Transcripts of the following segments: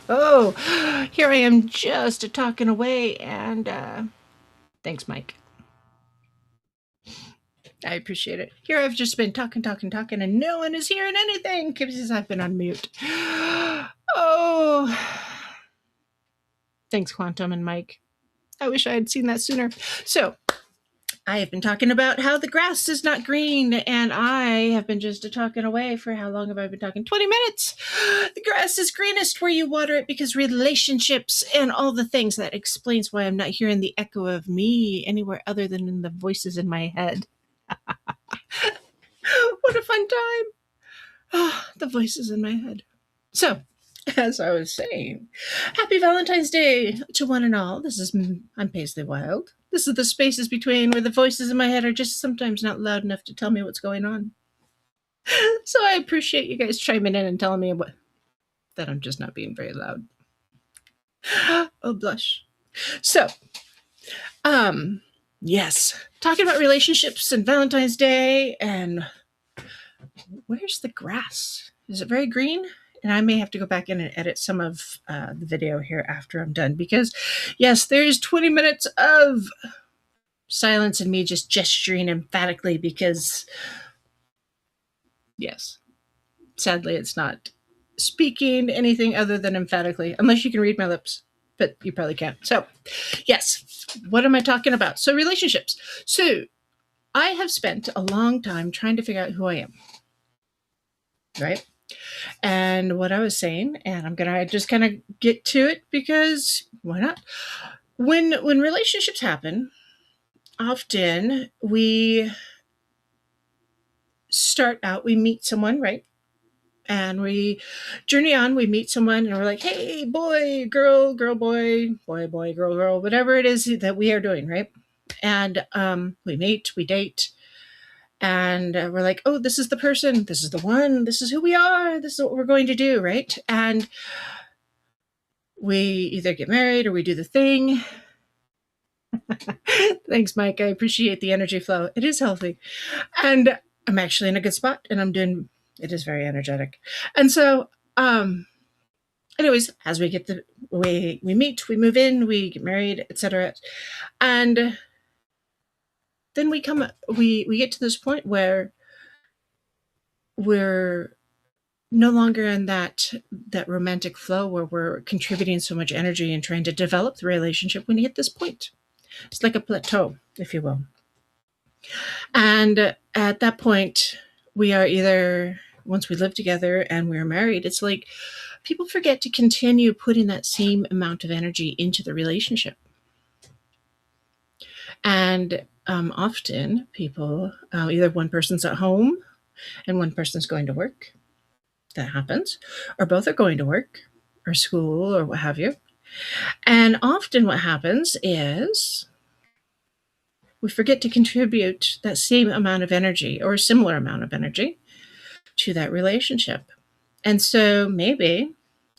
Oh, here I am just talking away, and thanks, Mike. I appreciate it. Here I've just been talking, and no one is hearing anything because I've been on mute. Oh, thanks, Quantum and Mike. I wish I had seen that sooner. So, I have been talking about how the grass is not green, and I have been just talking away for how long have I been talking? 20 minutes. The grass is greenest where you water it because relationships and all the things. That explains why I'm not hearing the echo of me anywhere other than in the voices in my head. What a fun time. Oh, the voices in my head. So, as I was saying, happy Valentine's Day to one and all. I'm Paisley Wilde. This is the spaces between where the voices in my head are just sometimes not loud enough to tell me what's going on. So I appreciate you guys chiming in and telling me that I'm just not being very loud. Oh, blush. So, yes, talking about relationships and Valentine's Day, and where's the grass? Is it very green? And I may have to go back in and edit some of the video here after I'm done because, yes, there's 20 minutes of silence and me just gesturing emphatically because, yes, sadly, it's not speaking anything other than emphatically, unless you can read my lips, but you probably can't. So, yes, what am I talking about? So, relationships. So, I have spent a long time trying to figure out who I am, right? And what I was saying, and I'm gonna just kind of get to it because why not? When relationships happen, often we start out, we meet someone, right? And we journey on, we meet someone, and we're like, hey, boy, girl, boy, girl, whatever it is that we are doing, right? And we meet, we date, and we're like, oh, this is the person, this is the one, this is who we are, this is what we're going to do, right? And we either get married or we do the thing. Thanks, Mike. I appreciate the energy flow. It is healthy. And I'm actually in a good spot and it is very energetic. And so, anyways, as we meet, we move in, we get married, etc. And then we get to this point where we're no longer in that romantic flow where we're contributing so much energy and trying to develop the relationship. When you hit this point, it's like a plateau, if you will. And at that point, we are either, once we live together and we're married, it's like people forget to continue putting that same amount of energy into the relationship. And often people, either one person's at home and one person's going to work. That happens. Or both are going to work or school or what have you. And often what happens is we forget to contribute that same amount of energy or a similar amount of energy to that relationship. And so maybe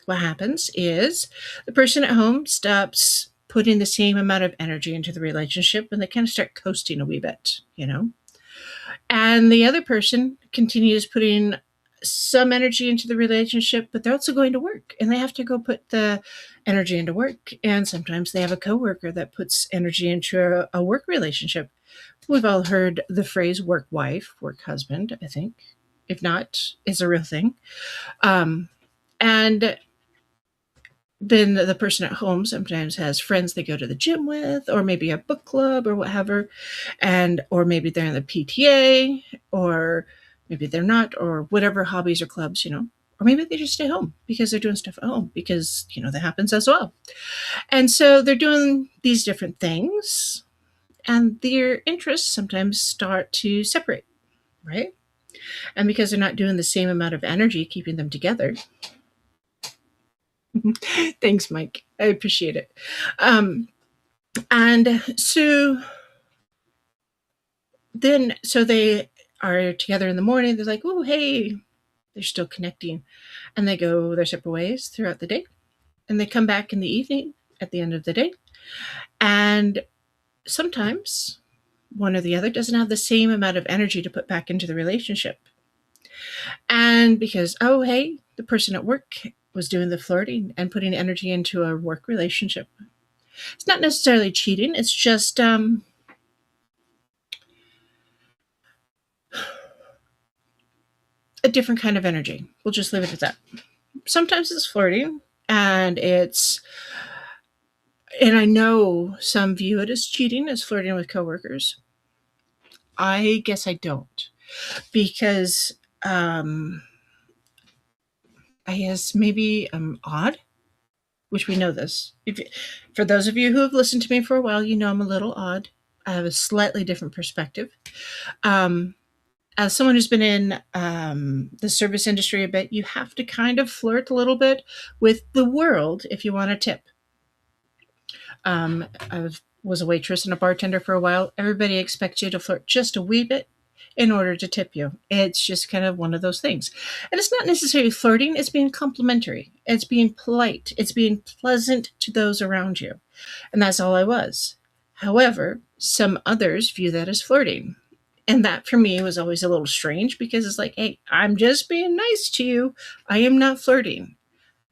what happens is the person at home stops putting the same amount of energy into the relationship and they kind of start coasting a wee bit, you know? And the other person continues putting some energy into the relationship, but they're also going to work and they have to go put the energy into work. And sometimes they have a coworker that puts energy into a work relationship. We've all heard the phrase work wife, work husband, I think. If not, it's a real thing. And then the person at home sometimes has friends they go to the gym with, or maybe a book club or whatever, or maybe they're in the PTA, or maybe they're not, or whatever hobbies or clubs, you know, or maybe they just stay home because they're doing stuff at home because, you know, that happens as well. And so they're doing these different things and their interests sometimes start to separate, right? And because they're not doing the same amount of energy keeping them together. Thanks, Mike. I appreciate it. And so they are together in the morning. They're like, oh, hey, they're still connecting. And they go their separate ways throughout the day. And they come back in the evening at the end of the day. And sometimes one or the other doesn't have the same amount of energy to put back into the relationship. And because, oh, hey, the person at work was doing the flirting and putting energy into a work relationship. It's not necessarily cheating, it's just a different kind of energy. We'll just leave it at that. Sometimes it's flirting, and I know some view it as cheating, as flirting with coworkers. I guess I don't, because I guess maybe I'm odd, which we know this. For those of you who have listened to me for a while, you know I'm a little odd. I have a slightly different perspective. As someone who's been in the service industry a bit, you have to kind of flirt a little bit with the world if you want a tip. I was a waitress and a bartender for a while. Everybody expects you to flirt just a wee bit in order to tip you. It's just kind of one of those things. And it's not necessarily flirting, it's being complimentary. It's being polite. It's being pleasant to those around you. And that's all I was. However, some others view that as flirting. And that for me was always a little strange, because it's like, hey, I'm just being nice to you. I am not flirting.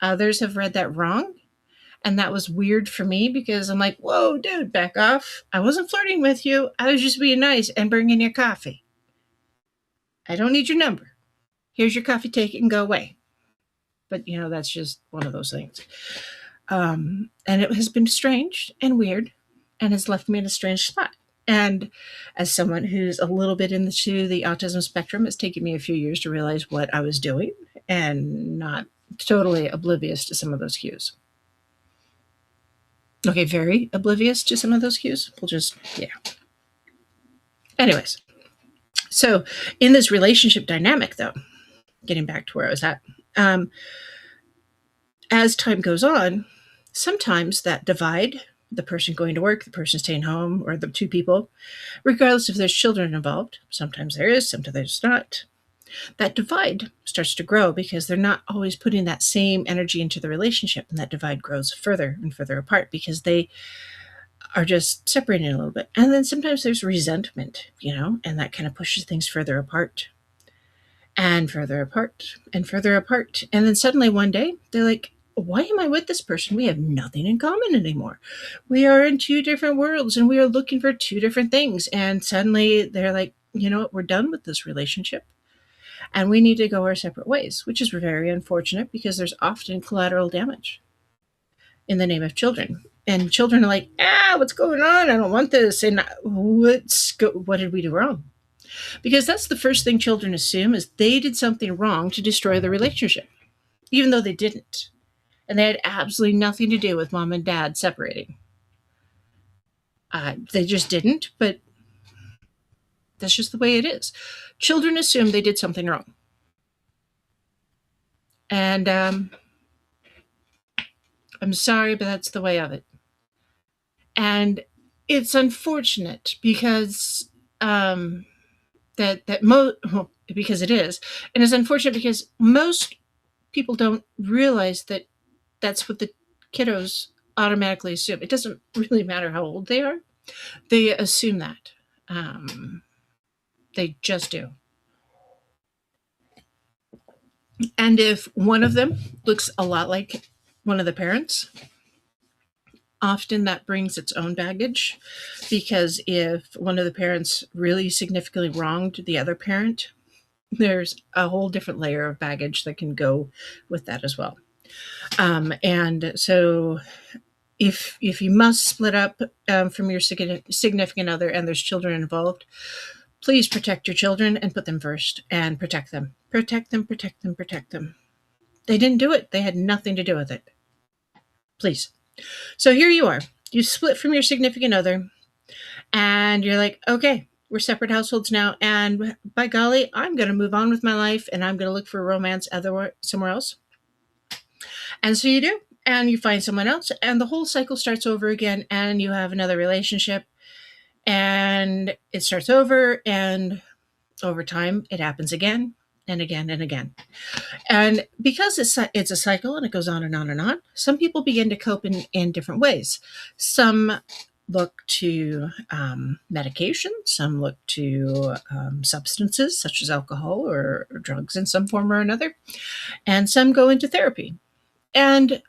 Others have read that wrong. And that was weird for me, because I'm like, whoa, dude, back off. I wasn't flirting with you. I was just being nice and bringing you coffee. I don't need your number. Here's your coffee, take it and go away. But, that's just one of those things. And it has been strange and weird, and has left me in a strange spot. And as someone who's a little bit into the autism spectrum, it's taken me a few years to realize what I was doing, and not totally oblivious to some of those cues. Okay, very oblivious to some of those cues. Yeah. Anyways, so in this relationship dynamic, though, getting back to where I was at, as time goes on, sometimes that divide, the person going to work, the person staying home, or the two people, regardless if there's children involved, sometimes there is, sometimes there's not, that divide starts to grow, because they're not always putting that same energy into the relationship, and that divide grows further and further apart, because they are just separating a little bit. And then sometimes there's resentment, and that kind of pushes things further apart and further apart and further apart. And then suddenly one day they're like, why am I with this person? We have nothing in common anymore. We are in two different worlds, and we are looking for two different things. And suddenly they're like, you know what, we're done with this relationship, and we need to go our separate ways, which is very unfortunate, because there's often collateral damage in the name of children. And children are like, what's going on? I don't want this. And what did we do wrong? Because that's the first thing children assume, is they did something wrong to destroy the relationship, even though they didn't. And they had absolutely nothing to do with mom and dad separating. They just didn't, but that's just the way it is. Children assume they did something wrong. And I'm sorry, but that's the way of it. And it's unfortunate, because because it is. And it's unfortunate because most people don't realize that that's what the kiddos automatically assume. It doesn't really matter how old they are. They assume that. They just do. And if one of them looks a lot like one of the parents, often that brings its own baggage, because if one of the parents really significantly wronged the other parent, there's a whole different layer of baggage that can go with that as well. And so if you must split up from your significant other and there's children involved, please protect your children and put them first, and protect them. Protect them, protect them, protect them. They didn't do it. They had nothing to do with it. Please. So here you are. You split from your significant other, and you're like, okay, we're separate households now, and by golly, I'm going to move on with my life, and I'm going to look for romance somewhere else. And so you do, and you find someone else, and the whole cycle starts over again, and you have another relationship, and it starts over, and over time, it happens again and again and again. And because it's a cycle and it goes on and on and on, some people begin to cope in different ways. Some look to medication, some look to substances such as alcohol or drugs in some form or another, and some go into therapy. And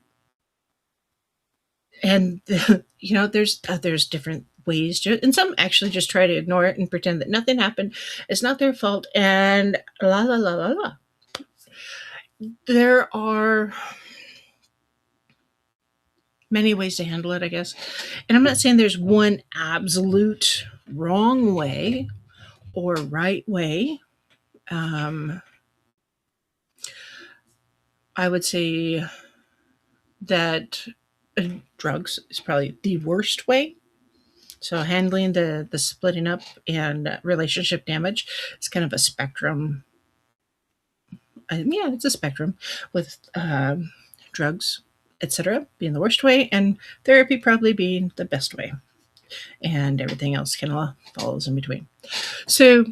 and there's different ways to it, and some actually just try to ignore it and pretend that nothing happened. It's not their fault, and la la la la la. There are many ways to handle it, I guess. And I'm not saying there's one absolute wrong way or right way. Um, I would say that drugs is probably the worst way. So handling the splitting up and relationship damage is kind of a spectrum. Yeah, it's a spectrum with drugs, etc., being the worst way, and therapy probably being the best way, and everything else kind of follows in between. So,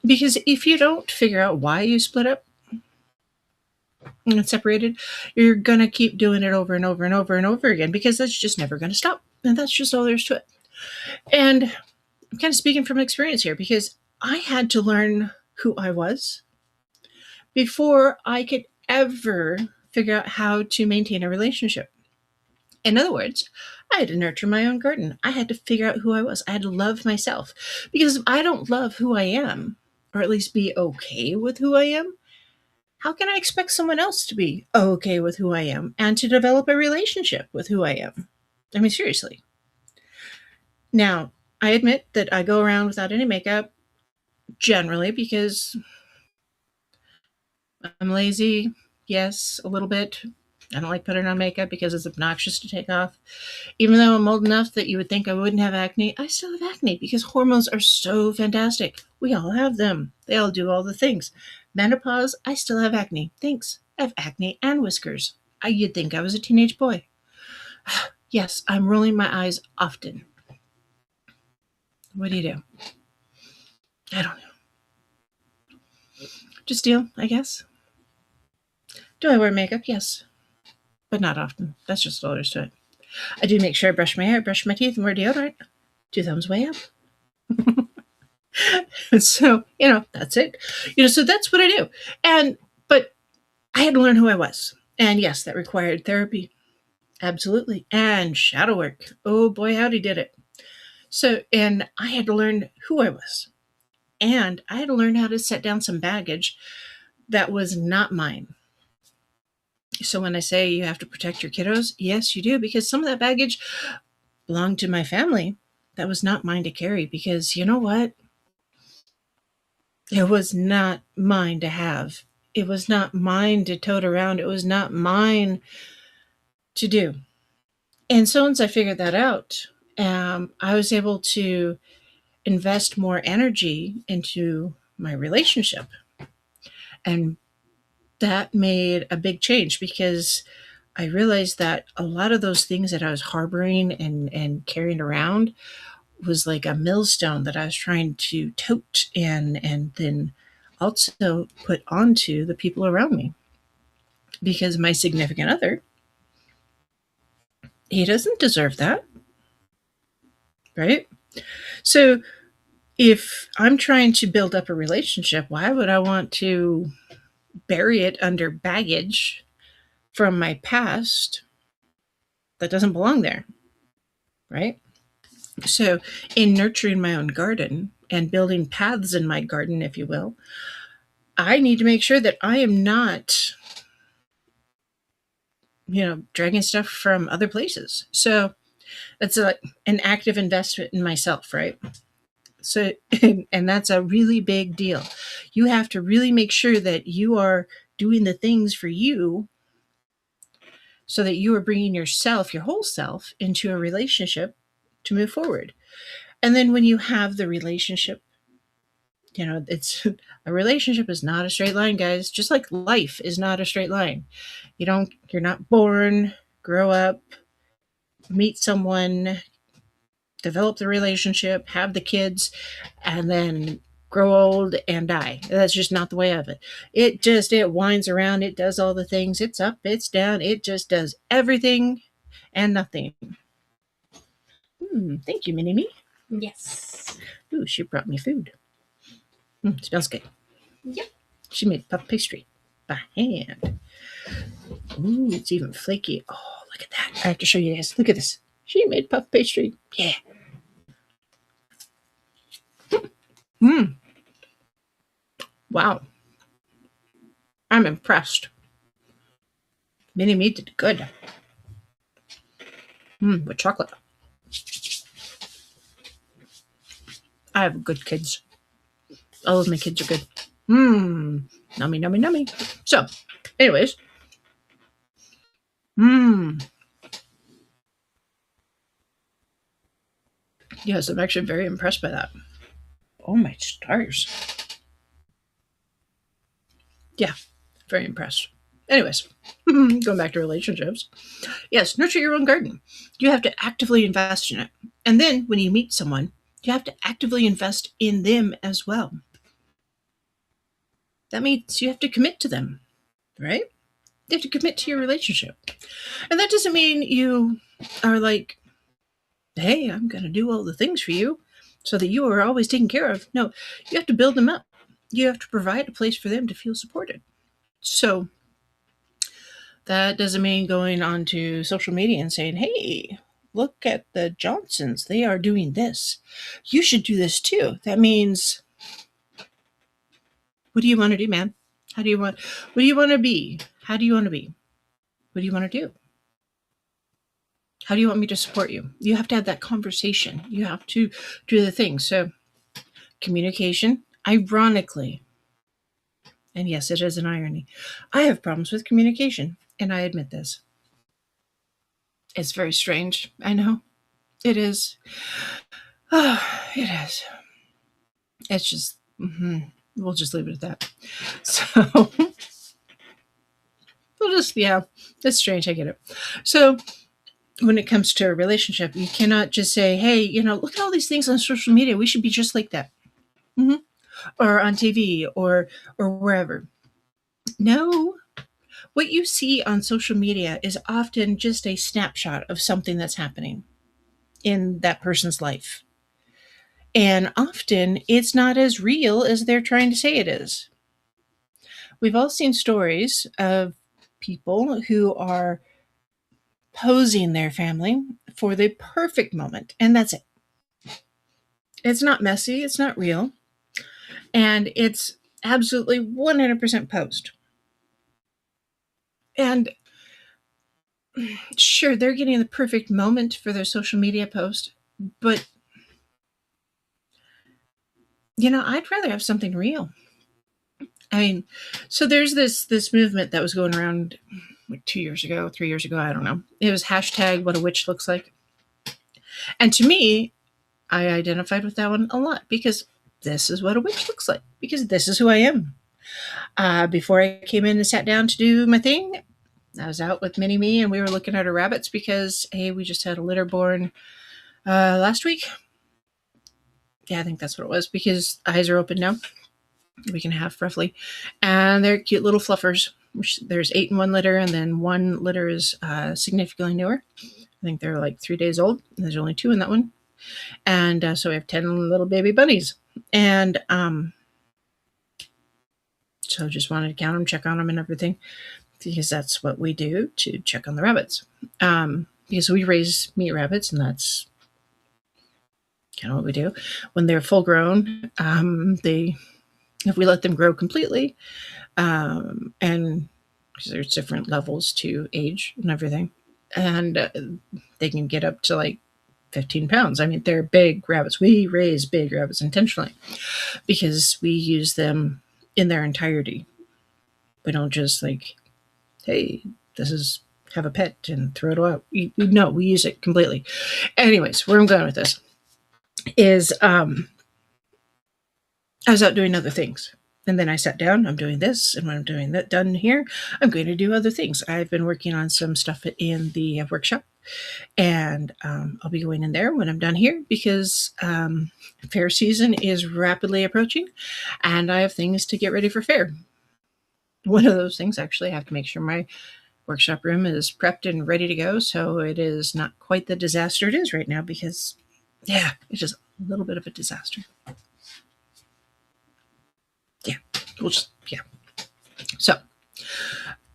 because if you don't figure out why you split up and separated, you're gonna keep doing it over and over and over and over again because that's just never gonna stop, and that's just all there is to it. And I'm kind of speaking from experience here because I had to learn who I was before I could ever figure out how to maintain a relationship. In other words, I had to nurture my own garden. I had to figure out who I was. I had to love myself. Because if I don't love who I am, or at least be okay with who I am, how can I expect someone else to be okay with who I am and to develop a relationship with who I am? I mean, seriously. Now, I admit that I go around without any makeup generally because I'm lazy. Yes, a little bit. I don't like putting on makeup because it's obnoxious to take off. Even though I'm old enough that you would think I wouldn't have acne, I still have acne because hormones are so fantastic. We all have them. They all do all the things. Menopause, I still have acne. Thanks. I have acne and whiskers. You'd think I was a teenage boy. Yes, I'm rolling my eyes often. What do you do? I don't know. Just deal, I guess. Do I wear makeup? Yes, but not often. That's just all there is to it. I do make sure I brush my hair, brush my teeth, and wear deodorant. 2 thumbs way up. So, that's it. So that's what I do. But I had to learn who I was. And yes, that required therapy. Absolutely. And shadow work. Oh boy, howdy did it. So, and I had to learn who I was. And I had to learn how to set down some baggage that was not mine. So when I say you have to protect your kiddos, yes, you do, because some of that baggage belonged to my family that was not mine to carry. Because you know what? It was not mine to have. It was not mine to tote around. It was not mine to do. And so once I figured that out, I was able to invest more energy into my relationship. And that made a big change because I realized that a lot of those things that I was harboring and carrying around was like a millstone that I was trying to tote and then also put onto the people around me. Because my significant other, he doesn't deserve that, right? So if I'm trying to build up a relationship, why would I want to bury it under baggage from my past that doesn't belong there, right? So, in nurturing my own garden and building paths in my garden, if you will, I need to make sure that I am not, dragging stuff from other places. So, it's an active investment in myself, right? So, and that's a really big deal. You have to really make sure that you are doing the things for you so that you are bringing yourself, your whole self, into a relationship to move forward. And then when you have the relationship, it's a relationship is not a straight line, guys. Just like life is not a straight line. You're not born, grow up, meet someone, develop the relationship, have the kids, and then grow old and die. That's just not the way of it. It winds around, it does all the things. It's up, it's down, it just does everything and nothing. Thank you, Mini Me. Yes. Ooh, she brought me food. Smells good. Yep. She made puff pastry by hand. Ooh, it's even flaky. Oh, look at that. I have to show you guys. Look at this. She made puff pastry. Yeah. Mmm. Wow. I'm impressed. Mini Me did good. With chocolate. I have good kids. All of my kids are good. Nummy, nummy, nummy. So, anyways. Yes, I'm actually very impressed by that. Oh my stars. Yeah, very impressed. Anyways, going back to relationships. Yes, nurture your own garden. You have to actively invest in it. And then when you meet someone, you have to actively invest in them as well. That means you have to commit to them, right? You have to commit to your relationship. And that doesn't mean you are like, hey, I'm going to do all the things for you so that you are always taken care of. No, you have to build them up. You have to provide a place for them to feel supported. So that doesn't mean going onto social media and saying, hey, look at the Johnsons. They are doing this. You should do this too. That means, what do you want to do, man? What do you want to be? How do you want to be? What do you want to do? How do you want me to support you? You have to have that conversation. You have to do the thing. So communication, ironically, and yes, it is an irony, I have problems with communication, and I admit this. It's very strange. I know. It is. Oh, it is. It's just, we'll just leave it at that. So, yeah, it's strange. I get it. So, when it comes to a relationship, you cannot just say, hey, look at all these things on social media. We should be just like that. Or on TV or wherever. No. What you see on social media is often just a snapshot of something that's happening in that person's life. And often it's not as real as they're trying to say it is. We've all seen stories of people who are posing their family for the perfect moment, and that's it. It's not messy, it's not real, and it's absolutely 100% posed. And sure, they're getting the perfect moment for their social media post, but I'd rather have something real. I mean, so there's this movement that was going around like 2 years ago, 3 years ago, I don't know. It was hashtag what a witch looks like. And to me, I identified with that one a lot because this is what a witch looks like, because this is who I am. Before I came in and sat down to do my thing, I was out with Mini Me and we were looking at our rabbits because, hey, we just had a litter born last week. Yeah, I think that's what it was, because eyes are open now. A week and a half roughly. And they're cute little fluffers. There's 8 in one litter, and then one litter is significantly newer. I think they're like 3 days old. And there's only 2 in that one. And so we have 10 little baby bunnies. And so just wanted to count them, check on them and everything, because that's what we do to check on the rabbits. Because we raise meat rabbits, and that's kind of what we do. When they're full grown, if we let them grow completely, and because there's different levels to age and everything, and they can get up to like 15 pounds. I mean, they're big rabbits. We raise big rabbits intentionally because we use them in their entirety. We don't just like, hey, this is have a pet and throw it out. No, we use it completely. Anyways, where I'm going with this is I was out doing other things. And then I sat down, I'm doing this, and when I'm doing that done here, I'm going to do other things. I've been working on some stuff in the workshop, and I'll be going in there when I'm done here because fair season is rapidly approaching, and I have things to get ready for fair. One of those things, actually, I have to make sure my workshop room is prepped and ready to go, so it is not quite the disaster it is right now because, yeah, it's just a little bit of a disaster. Yeah. So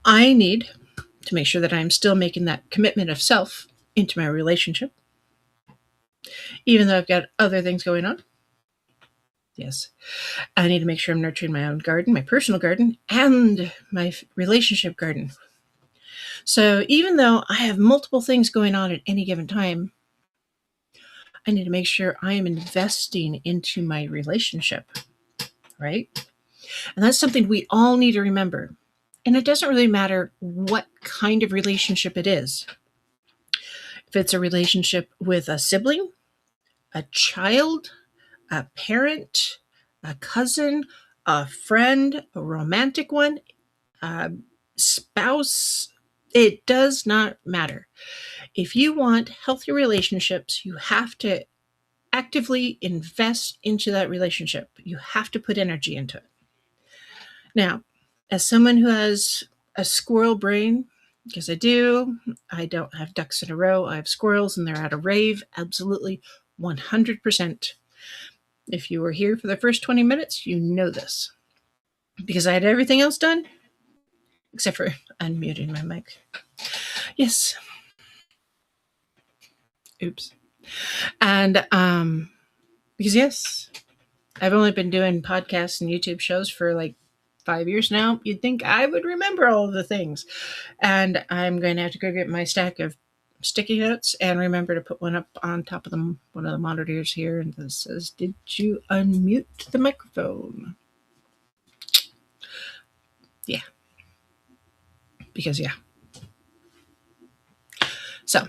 I need to make sure that I'm still making that commitment of self into my relationship, even though I've got other things going on. Yes. I need to make sure I'm nurturing my own garden, my personal garden, and my relationship garden. So even though I have multiple things going on at any given time, I need to make sure I am investing into my relationship, right? And that's something we all need to remember. And it doesn't really matter what kind of relationship it is. If it's a relationship with a sibling, a child, a parent, a cousin, a friend, a romantic one, a spouse, it does not matter. If you want healthy relationships, you have to actively invest into that relationship. You have to put energy into it. Now, as someone who has a squirrel brain, because I do, I don't have ducks in a row. I have squirrels and they're at a rave. Absolutely 100%. If you were here for the first 20 minutes, you know this. Because I had everything else done except for unmuting my mic. Yes. Oops. And because yes, I've only been doing podcasts and YouTube shows for like 5 years now. You'd think I would remember all of the things. And I'm going to have to go get my stack of sticky notes and remember to put one up on top of them, one of the monitors here. And this says, did you unmute the microphone? Yeah. Because yeah. So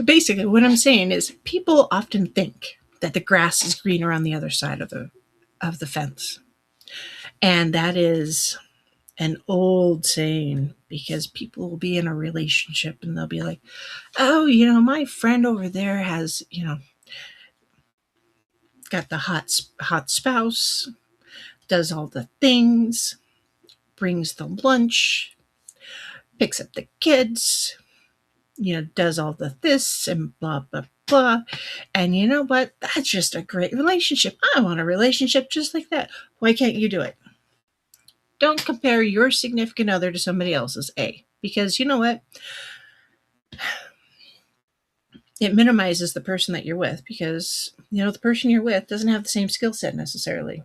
basically what I'm saying is people often think that the grass is greener on the other side of the fence. And that is an old saying, because people will be in a relationship and they'll be like, oh, my friend over there has, got the hot spouse, does all the things, brings the lunch, picks up the kids, does all the this and blah, blah, blah. And you know what? That's just a great relationship. I want a relationship just like that. Why can't you do it? Don't compare your significant other to somebody else's, because you know what? It minimizes the person that you're with, because, the person you're with doesn't have the same skill set necessarily,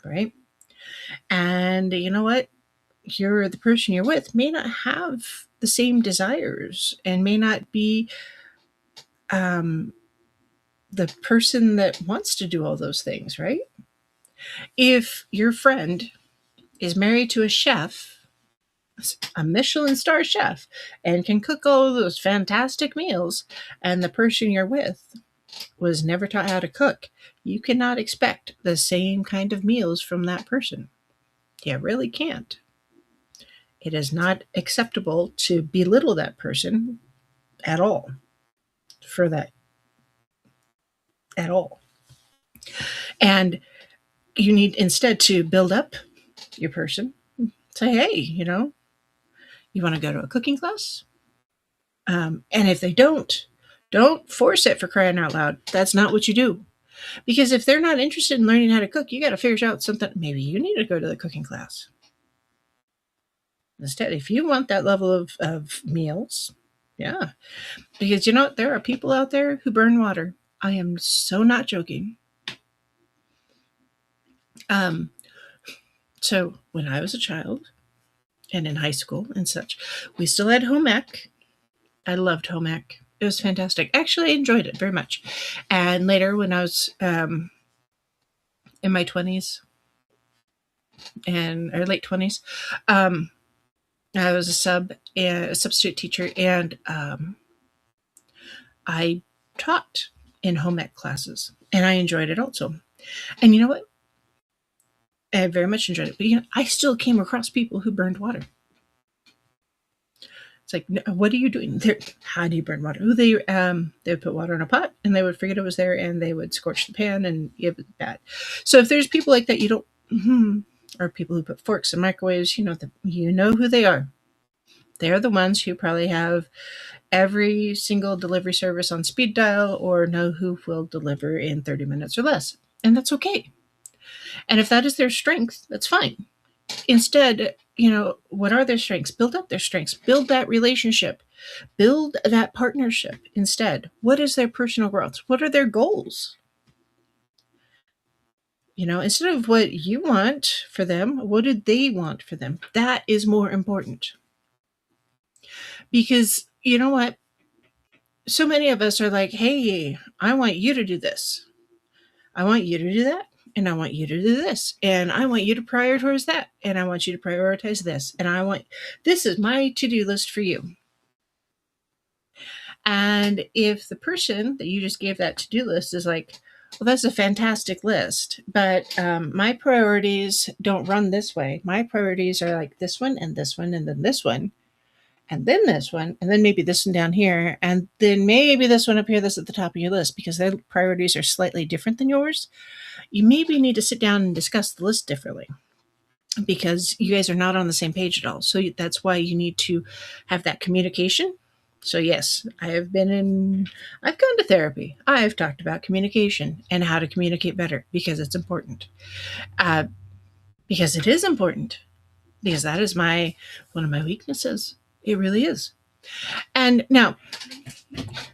right? And you know what? The person you're with may not have the same desires and may not be the person that wants to do all those things, right? If your friend is married to a chef, a Michelin star chef, and can cook all of those fantastic meals, and the person you're with was never taught how to cook, you cannot expect the same kind of meals from that person. You really can't. It is not acceptable to belittle that person at all for that. At all. And you need instead to build up your person. Say, hey, you want to go to a cooking class? And if they don't force it, for crying out loud. That's not what you do. Because if they're not interested in learning how to cook, you got to figure out something. Maybe you need to go to the cooking class. Instead, if you want that level of meals, yeah. Because there are people out there who burn water. I am so not joking. So when I was a child and in high school and such, we still had home ec. I loved home ec. It was fantastic. Actually, I enjoyed it very much. And later, when I was in my 20s or late 20s, I was a substitute teacher, and I taught in home ec classes, and I enjoyed it also. And you know what? I very much enjoyed it. But I still came across people who burned water. It's like, what are you doing? How do you burn water? Oh, they would put water in a pot and they would forget it was there and they would scorch the pan and it was bad. So if there's people like that, you don't, or people who put forks in microwaves, you know who they are. They're the ones who probably have every single delivery service on speed dial or know who will deliver in 30 minutes or less. And that's okay. And if that is their strength, that's fine. Instead, what are their strengths? Build up their strengths. Build that relationship. Build that partnership instead. What is their personal growth? What are their goals? Instead of what you want for them, what do they want for them? That is more important. Because you know what? So many of us are like, hey, I want you to do this. I want you to do that. And I want you to do this. And I want you to prioritize that. And I want you to prioritize this. And this is my to-do list for you. And if the person that you just gave that to-do list is like, well, that's a fantastic list, but my priorities don't run this way. My priorities are like this one and this one and then this one and then this one and then maybe this one down here and then maybe this one up here that's at the top of your list because their priorities are slightly different than yours. You maybe need to sit down and discuss the list differently because you guys are not on the same page at all. So that's why you need to have that communication. So yes, I've gone to therapy. I've talked about communication and how to communicate better because it's important. Because it is important. Because that is one of my weaknesses. It really is. And now,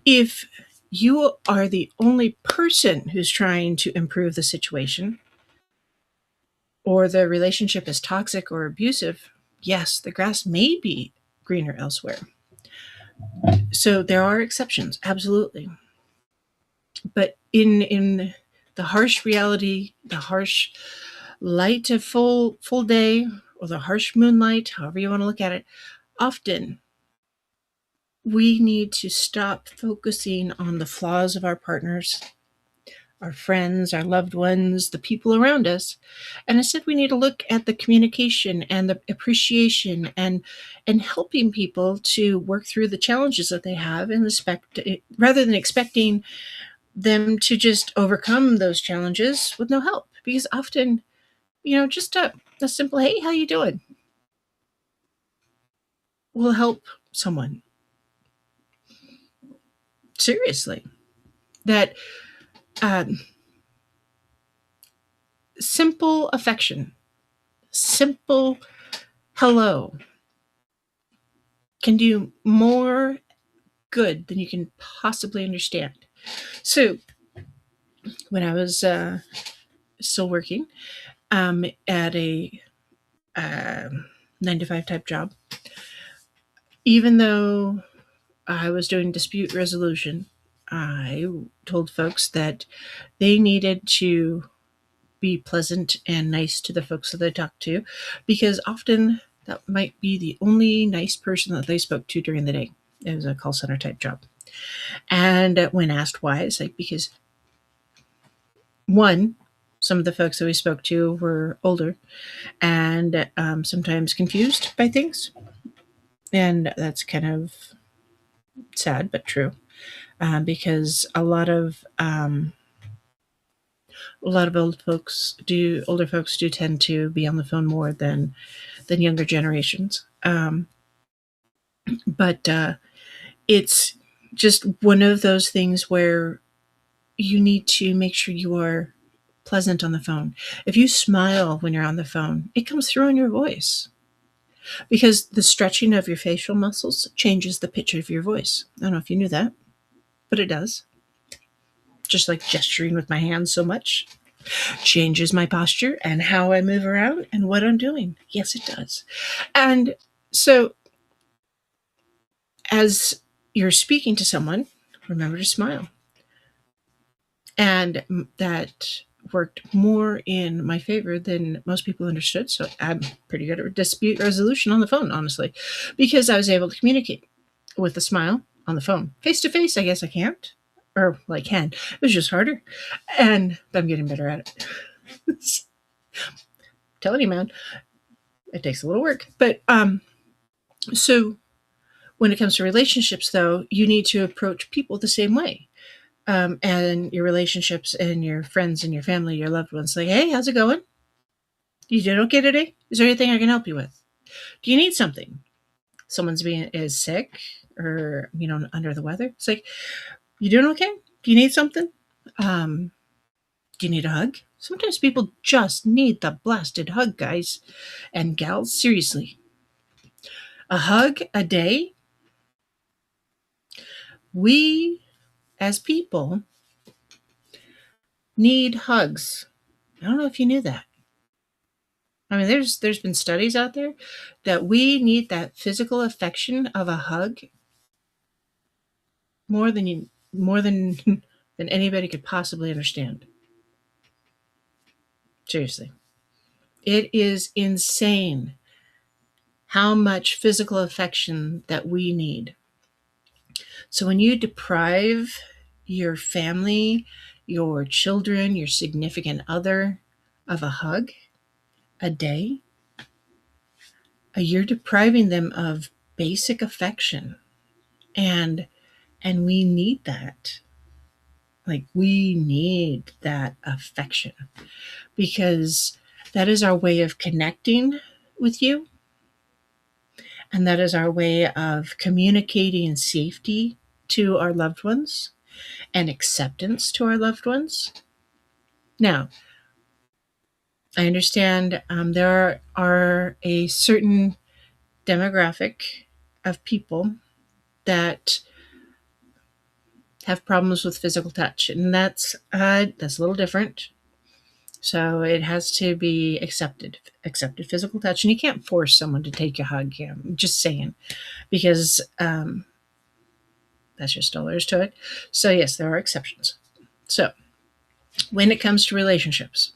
if you are the only person who's trying to improve the situation, or the relationship is toxic or abusive, yes, the grass may be greener elsewhere. So there are exceptions, absolutely. But in the harsh reality, the harsh light of full day, or the harsh moonlight, however you want to look at it, often we need to stop focusing on the flaws of our partners, our friends, our loved ones, the people around us. And instead we need to look at the communication and the appreciation and helping people to work through the challenges that they have and rather than expecting them to just overcome those challenges with no help. Because often, just a simple, hey, how you doing? Will help someone. Seriously. That simple affection, simple hello can do more good than you can possibly understand. So when I was still working at a 9-to-5 type job, even though I was doing dispute resolution, I told folks that they needed to be pleasant and nice to the folks that they talked to, because often that might be the only nice person that they spoke to during the day. It was a call center type job. And when asked why, it's like, because one, some of the folks that we spoke to were older and sometimes confused by things. And that's kind of sad, but true. Because a lot of older folks do tend to be on the phone more than younger generations. But it's just one of those things where you need to make sure you are pleasant on the phone. If you smile when you're on the phone, it comes through in your voice. Because the stretching of your facial muscles changes the pitch of your voice. I don't know if you knew that, but it does. Just like gesturing with my hands so much changes my posture and how I move around and what I'm doing. Yes, it does. And so as you're speaking to someone, remember to smile. And that worked more in my favor than most people understood. So I'm pretty good at dispute resolution on the phone, honestly, because I was able to communicate with a smile on the phone. Face to face, I guess I can't. Or well, I can. It was just harder. But I'm getting better at it. Telling you, man, it takes a little work. But so when it comes to relationships, though, you need to approach people the same way. And your relationships and your friends and your family, your loved ones, like, hey, how's it going? You doing okay today? Is there anything I can help you with? Do you need something? Someone's is sick or under the weather. It's like, you doing okay? Do you need something? Do you need a hug? Sometimes people just need the blasted hug, guys and gals. Seriously. A hug a day? We, as people, need hugs. I don't know if you knew that. I mean, there's been studies out there that we need that physical affection of a hug more than than anybody could possibly understand. Seriously. It is insane how much physical affection that we need. So when you deprive your family, your children, your significant other of a hug a day, you're depriving them of basic affection. And we need that. Like, we need that affection because that is our way of connecting with you. And that is our way of communicating safety to our loved ones and acceptance to our loved ones. Now, I understand there are a certain demographic of people that have problems with physical touch, and that's a little different. So it has to be accepted physical touch, and you can't force someone to take a hug. Yeah, I'm just saying, because that's just all there is to it. So yes, there are exceptions. So when it comes to relationships,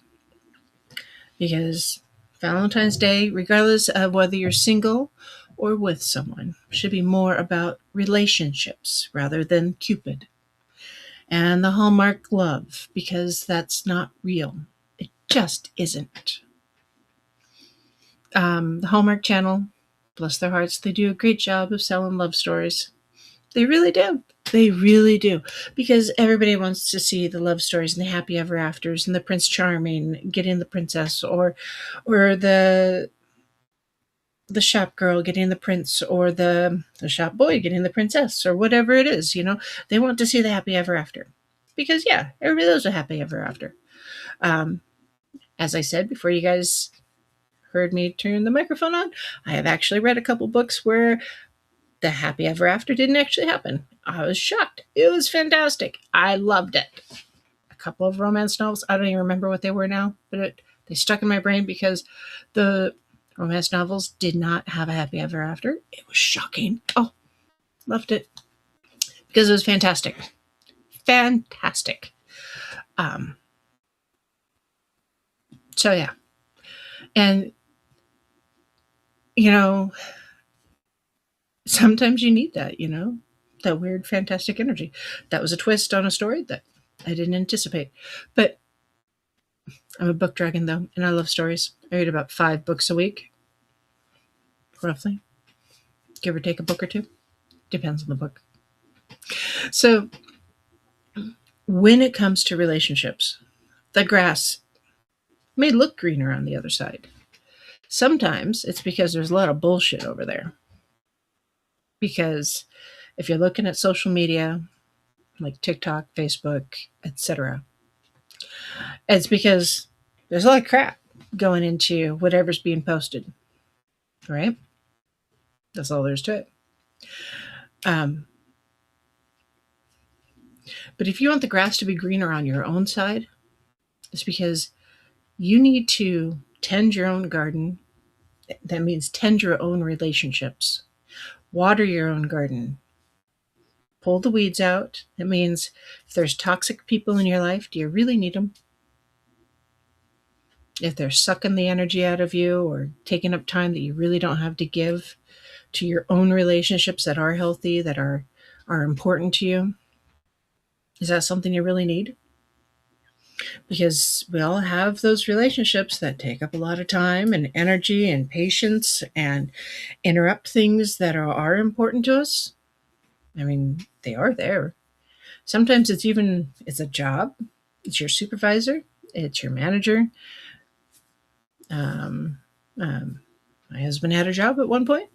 because Valentine's Day, regardless of whether you're single or with someone, should be more about relationships rather than Cupid and the Hallmark love, because that's not real. It just isn't. The Hallmark Channel, bless their hearts, they do a great job of selling love stories. They really do. They really do. Because everybody wants to see the love stories and the happy ever afters and the Prince Charming getting the princess, or the shop girl getting the prince, or the shop boy getting the princess, or whatever it is, They want to see the happy ever after. Because yeah, everybody loves a happy ever after. As I said before you guys heard me turn the microphone on, I have actually read a couple books where the happy ever after didn't actually happen. I was shocked. It was fantastic. I loved it. A couple of romance novels. I don't even remember what they were now, but they stuck in my brain because the romance novels did not have a happy ever after. It was shocking. Oh, loved it. Because it was fantastic. Fantastic. So yeah. And, sometimes you need that, that weird, fantastic energy. That was a twist on a story that I didn't anticipate. But I'm a book dragon, though, and I love stories. I read about 5 books a week, roughly. Give or take a book or two. Depends on the book. So when it comes to relationships, the grass may look greener on the other side. Sometimes it's because there's a lot of bullshit over there. Because if you're looking at social media, like TikTok, Facebook, etc., it's because there's a lot of crap going into whatever's being posted, right? That's all there's to it. But if you want the grass to be greener on your own side, it's because you need to tend your own garden. That means tend your own relationships. Water your own garden. Pull the weeds out. That means if there's toxic people in your life, do you really need them? If they're sucking the energy out of you or taking up time that you really don't have to give to your own relationships that are healthy, that are important to you, is that something you really need? Because we all have those relationships that take up a lot of time and energy and patience and interrupt things that are important to us. I mean, they are there. Sometimes it's a job. It's your supervisor. It's your manager. My husband had a job at one point.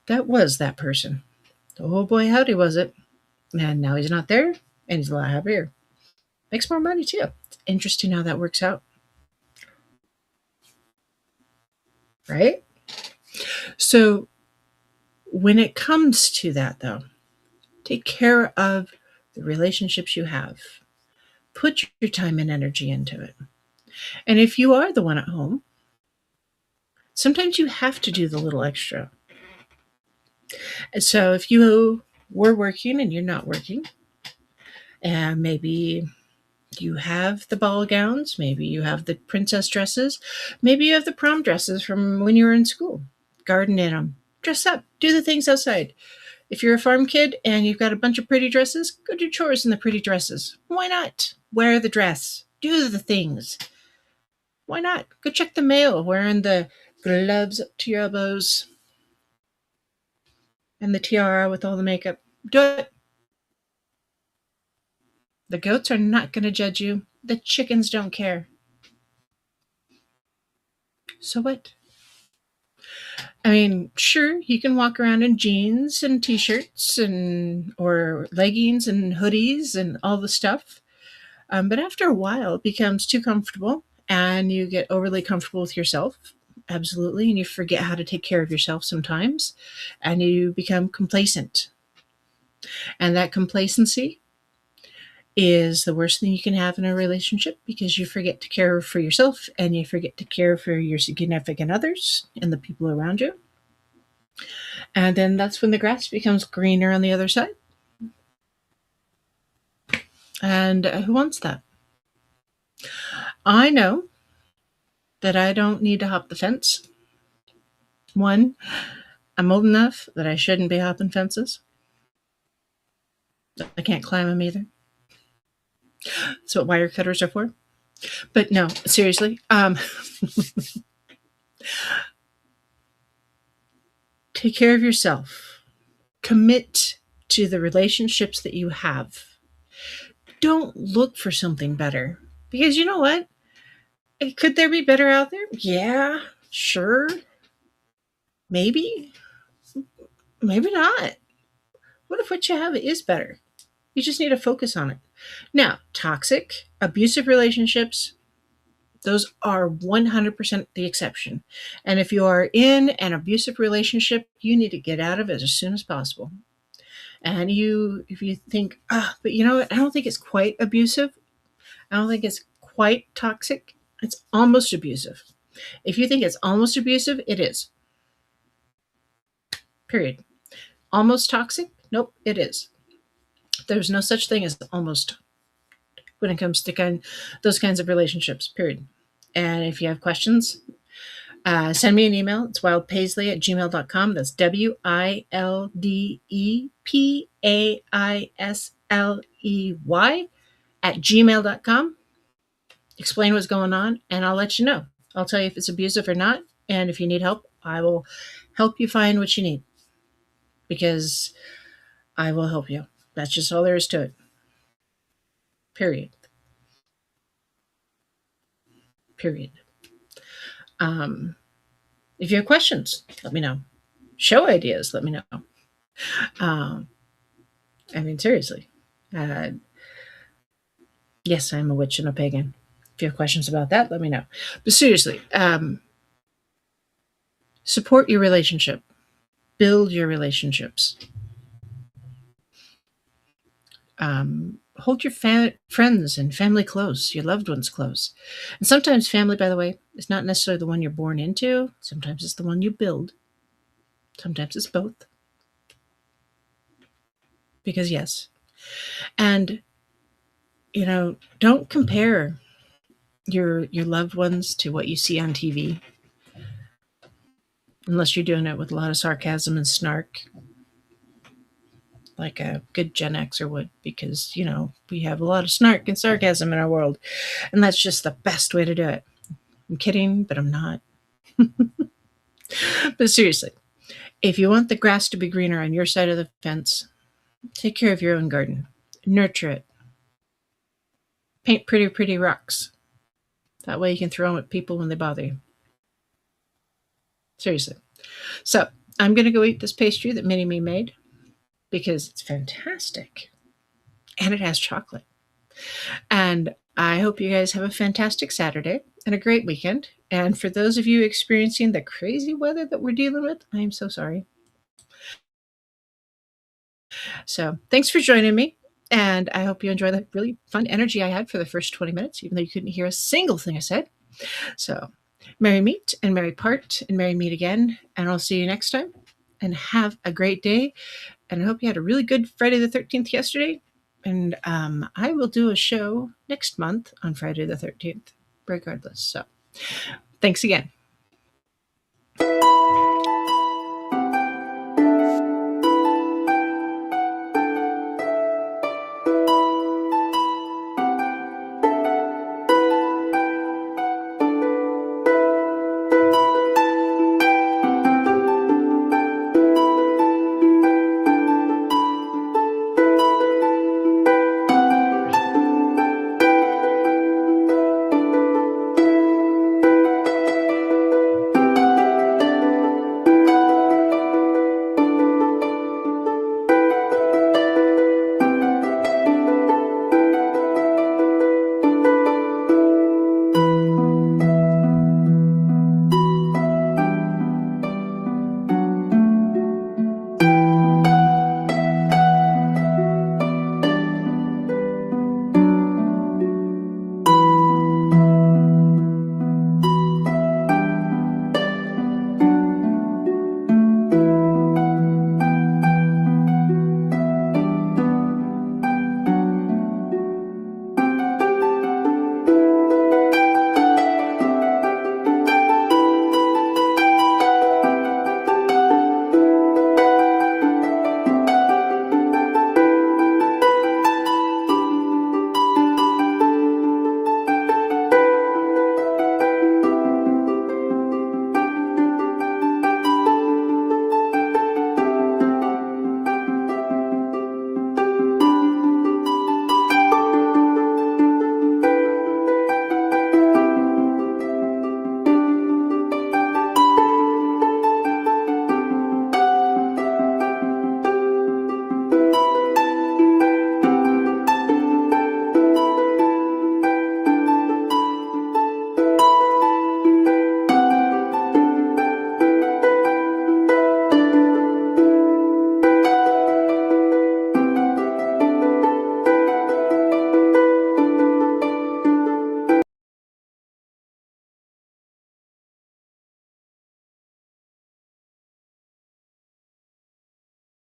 That was that person. Oh boy, howdy was it. And now he's not there, and he's a lot happier. Makes more money too. It's interesting how that works out. right? So when it comes to that, though, take care of the relationships you have. Put your time and energy into it. And if you are the one at home, sometimes you have to do the little extra. And so if you were working and you're not working, and maybe you have the ball gowns, maybe you have the princess dresses, maybe you have the prom dresses from when you were in school. Garden in them. Dress up. Do the things outside. If you're a farm kid and you've got a bunch of pretty dresses, go do chores in the pretty dresses. Why not? Wear the dress. Do the things. Why not? Go check the mail wearing the gloves up to your elbows and the tiara with all the makeup. Do it. The goats are not going to judge you. The chickens don't care. So what? I mean, sure, you can walk around in jeans and t-shirts and or leggings and hoodies and all the stuff. But after a while, it becomes too comfortable and you get overly comfortable with yourself. Absolutely. And you forget how to take care of yourself sometimes and you become complacent. And that complacency is the worst thing you can have in a relationship because you forget to care for yourself and you forget to care for your significant others and the people around you. And then that's when the grass becomes greener on the other side. And who wants that? I know that I don't need to hop the fence. One, I'm old enough that I shouldn't be hopping fences. I can't climb them either. That's what wire cutters are for. But no, seriously, take care of yourself. Commit to the relationships that you have. Don't look for something better because you know what? Could there be better out there? Yeah, sure. Maybe. Maybe not. What if what you have is better? You just need to focus on it. Now, toxic, abusive relationships, those are 100% the exception. And if you are in an abusive relationship, you need to get out of it as soon as possible. And if you think, but you know what? I don't think it's quite abusive. I don't think it's quite toxic. It's almost abusive. If you think it's almost abusive, it is. Period. Almost toxic? Nope, it is. There's no such thing as almost when it comes to those kinds of relationships, period. And if you have questions, send me an email. It's wildpaisley@gmail.com. That's WILDEPAISLEY@gmail.com. Explain what's going on, and I'll let you know. I'll tell you if it's abusive or not. And if you need help, I will help you find what you need because I will help you. That's just all there is to it. Period. Period. If you have questions, let me know. Show ideas, let me know. Um, I mean, seriously. Uh, yes, I'm a witch and a pagan. If you have questions about that, let me know. But seriously, support your relationship, build your relationships. Hold your friends and family close, your loved ones close. And sometimes family, by the way, is not necessarily the one you're born into. Sometimes it's the one you build. Sometimes it's both. Because yes. And, don't compare your loved ones to what you see on TV. Unless you're doing it with a lot of sarcasm and snark. Like a good Gen Xer would, because, we have a lot of snark and sarcasm in our world. And that's just the best way to do it. I'm kidding, but I'm not. But seriously, if you want the grass to be greener on your side of the fence, take care of your own garden. Nurture it. Paint pretty, pretty rocks. That way you can throw them at people when they bother you. Seriously. So, I'm going to go eat this pastry that Mini Me made because it's fantastic. And it has chocolate. And I hope you guys have a fantastic Saturday. and a great weekend. And for those of you experiencing the crazy weather that we're dealing with, I am so sorry. So thanks for joining me. And I hope you enjoy the really fun energy I had for the first 20 minutes, even though you couldn't hear a single thing I said. So, merry meet and merry part and merry meet again. And I'll see you next time. And have a great day. And I hope you had a really good Friday the 13th yesterday. And I will do a show next month on Friday the 13th, regardless. So, thanks again.